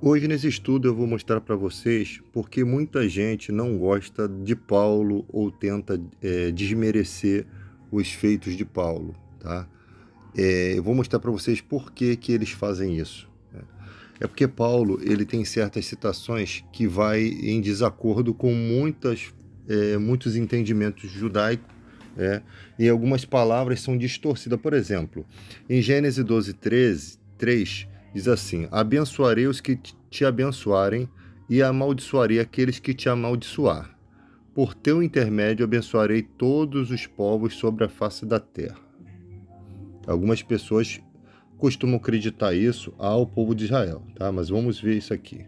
Hoje nesse estudo eu vou mostrar para vocês porque muita gente não gosta de Paulo ou tenta desmerecer os feitos de Paulo, tá? Eu vou mostrar para vocês por que eles fazem isso. É porque Paulo ele tem certas citações que vai em desacordo com muitos entendimentos judaicos, e algumas palavras são distorcidas. Por exemplo, em Gênesis 12:3 diz assim: abençoarei os que te abençoarem e amaldiçoarei aqueles que te amaldiçoar. Por teu intermédio abençoarei todos os povos sobre a face da terra. Algumas pessoas costumam acreditar isso ao povo de Israel, tá? Mas vamos ver isso aqui.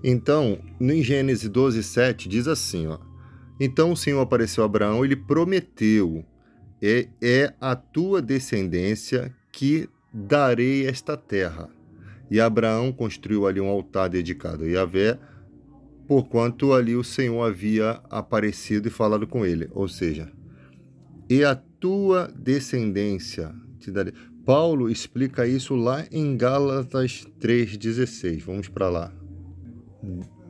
Então, em Gênesis 12:7 diz assim, ó: então o Senhor apareceu a Abraão e lhe prometeu: é a tua descendência que darei esta terra. E Abraão construiu ali um altar dedicado a Yahvé, porquanto ali o Senhor havia aparecido e falado com ele. Ou seja, e a tua descendência te darei. Paulo explica isso lá em Gálatas 3:16. Vamos para lá.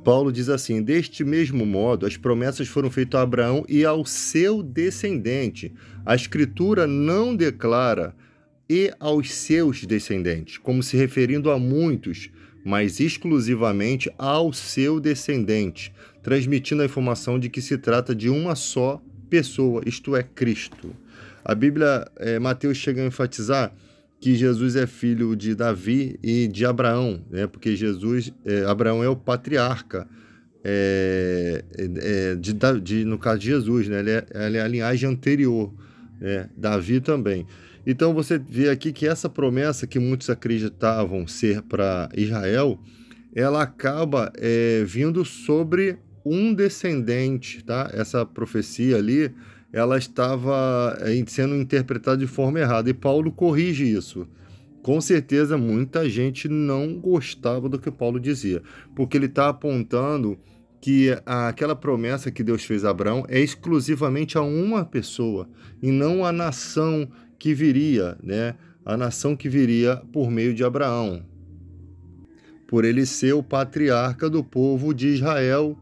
Paulo diz assim: deste mesmo modo, as promessas foram feitas a Abraão e ao seu descendente. A Escritura não declara e aos seus descendentes, como se referindo a muitos, mas exclusivamente ao seu descendente, transmitindo a informação de que se trata de uma só pessoa, isto é, Cristo. A Bíblia, Mateus chega a enfatizar que Jesus é filho de Davi e de Abraão, né? Porque Abraão é o patriarca, no caso de Jesus, né? Ele é a linhagem anterior, né? Davi também. Então você vê aqui que essa promessa que muitos acreditavam ser para Israel, ela acaba vindo sobre um descendente, tá? Essa profecia ali, ela estava sendo interpretada de forma errada, e Paulo corrige isso. Com certeza muita gente não gostava do que Paulo dizia, porque ele está apontando que aquela promessa que Deus fez a Abraão é exclusivamente a uma pessoa, e não a nação que viria, né? A nação que viria por meio de Abraão, por ele ser o patriarca do povo de Israel,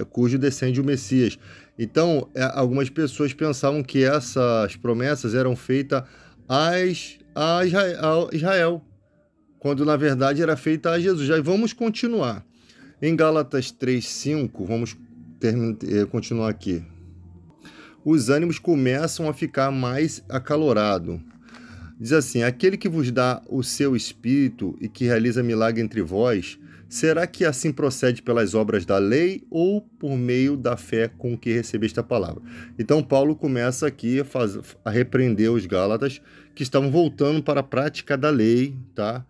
cujo descende o Messias. Então, algumas pessoas pensavam que essas promessas eram feitas a Israel, quando na verdade era feita a Jesus. Já vamos continuar. Em Gálatas 3:5, vamos continuar aqui. Os ânimos começam a ficar mais acalorados. Diz assim: aquele que vos dá o seu Espírito e que realiza milagre entre vós, será que assim procede pelas obras da lei ou por meio da fé com que recebeste a palavra? Então Paulo começa aqui a repreender os Gálatas que estavam voltando para a prática da lei, tá?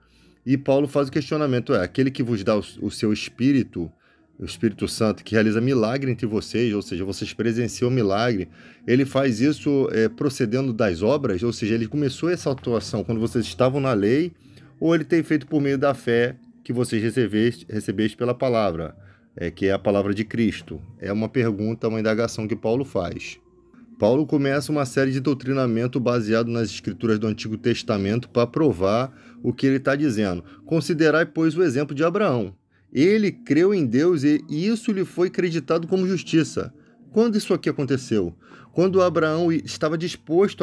E Paulo faz o questionamento: aquele que vos dá o seu Espírito, o Espírito Santo, que realiza milagre entre vocês, ou seja, vocês presenciam o milagre, ele faz isso procedendo das obras, ou seja, ele começou essa atuação quando vocês estavam na lei, ou ele tem feito por meio da fé que vocês recebeste pela palavra, que é a palavra de Cristo? É uma pergunta, uma indagação que Paulo faz. Paulo começa uma série de doutrinamento baseado nas escrituras do Antigo Testamento para provar o que ele está dizendo. Considerai, pois, o exemplo de Abraão. Ele creu em Deus e isso lhe foi creditado como justiça. Quando isso aqui aconteceu? Quando Abraão estava disposto,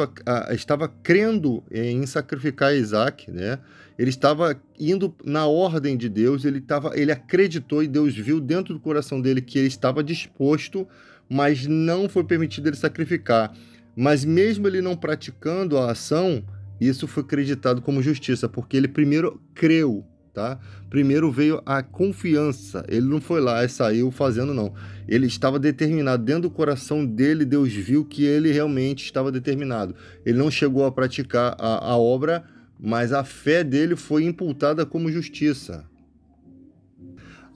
estava crendo em sacrificar Isaac, né? Ele estava indo na ordem de Deus, ele acreditou e Deus viu dentro do coração dele que ele estava disposto, mas não foi permitido ele sacrificar. Mas mesmo ele não praticando a ação, isso foi acreditado como justiça, porque ele primeiro creu. Tá? Primeiro veio a confiança. Ele não foi lá e saiu fazendo, não. Ele estava determinado. Dentro do coração dele, Deus viu que ele realmente estava determinado. Ele não chegou a praticar a obra, mas a fé dele foi imputada como justiça.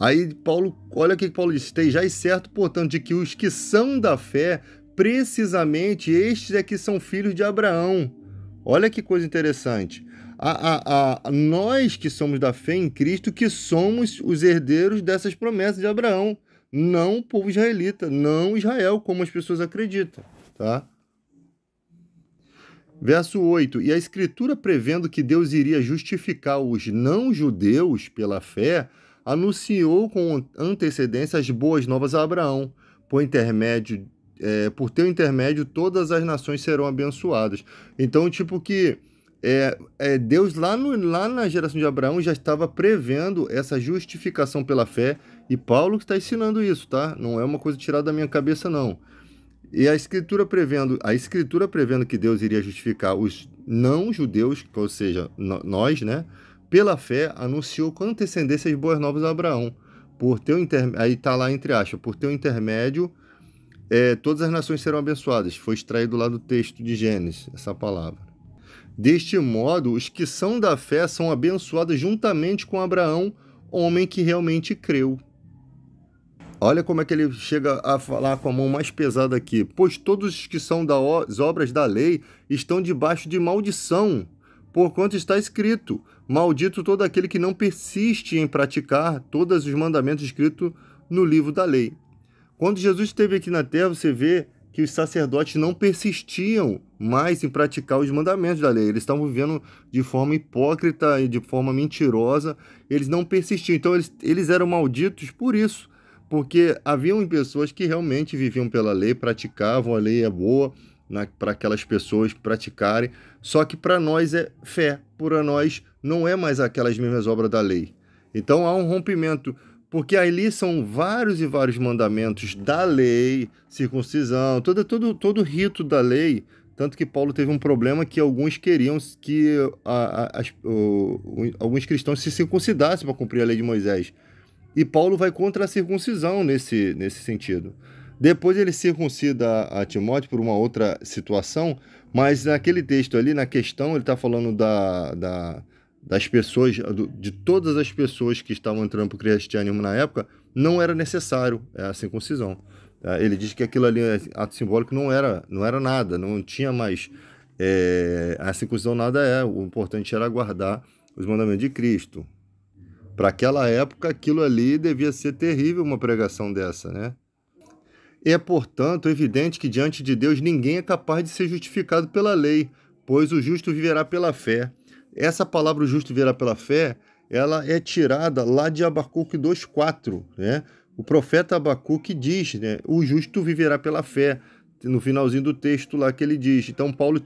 Aí Paulo, olha o que Paulo disse: estejais certo, portanto, de que os que são da fé, precisamente estes é que são filhos de Abraão. Olha que coisa interessante. Nós que somos da fé em Cristo, que somos os herdeiros dessas promessas de Abraão, não o povo israelita, não Israel, como as pessoas acreditam, tá? Verso 8: E a Escritura, prevendo que Deus iria justificar os não-judeus pela fé, anunciou com antecedência as boas novas a Abraão. Por teu intermédio, todas as nações serão abençoadas. Então, tipo que Deus, lá na geração de Abraão, já estava prevendo essa justificação pela fé, e Paulo que está ensinando isso, tá? Não é uma coisa tirada da minha cabeça, não. E a escritura prevendo que Deus iria justificar os não-judeus, ou seja, nós, né? Pela fé, anunciou com antecedência as boas novas a Abraão. Aí está lá entre aspas, por teu intermédio, todas as nações serão abençoadas. Foi extraído lá do texto de Gênesis, essa palavra. Deste modo, os que são da fé são abençoados juntamente com Abraão, homem que realmente creu. Olha como é que ele chega a falar com a mão mais pesada aqui. Pois todos os que são das obras da lei estão debaixo de maldição, porquanto está escrito: maldito todo aquele que não persiste em praticar todos os mandamentos escritos no livro da lei. Quando Jesus esteve aqui na terra, você vê que os sacerdotes não persistiam mais em praticar os mandamentos da lei. Eles estavam vivendo de forma hipócrita e de forma mentirosa. Eles não persistiam. Então, eles eram malditos por isso. Porque haviam pessoas que realmente viviam pela lei, praticavam, a lei é boa para aquelas pessoas praticarem. Só que para nós é fé. Para nós não é mais aquelas mesmas obras da lei. Então, há um rompimento. Porque ali são vários e vários mandamentos da lei, circuncisão, todo o rito da lei. Tanto que Paulo teve um problema que alguns queriam que alguns cristãos se circuncidassem para cumprir a lei de Moisés. E Paulo vai contra a circuncisão nesse sentido. Depois ele circuncida a Timóteo por uma outra situação, mas naquele texto ali, na questão, ele está falando das pessoas, de todas as pessoas que estavam entrando para o cristianismo na época, não era necessário a circuncisão. Ele diz que aquilo ali, ato simbólico, não era nada, não tinha mais. A circuncisão nada o importante era guardar os mandamentos de Cristo. Para aquela época, aquilo ali devia ser terrível, uma pregação dessa, né? É, portanto, evidente que diante de Deus ninguém é capaz de ser justificado pela lei, pois o justo viverá pela fé. Essa palavra, o justo viverá pela fé, ela é tirada lá de Abacuque 2,4, né? O profeta Abacuque diz, né? O justo viverá pela fé, no finalzinho do texto lá que ele diz. Então, Paulo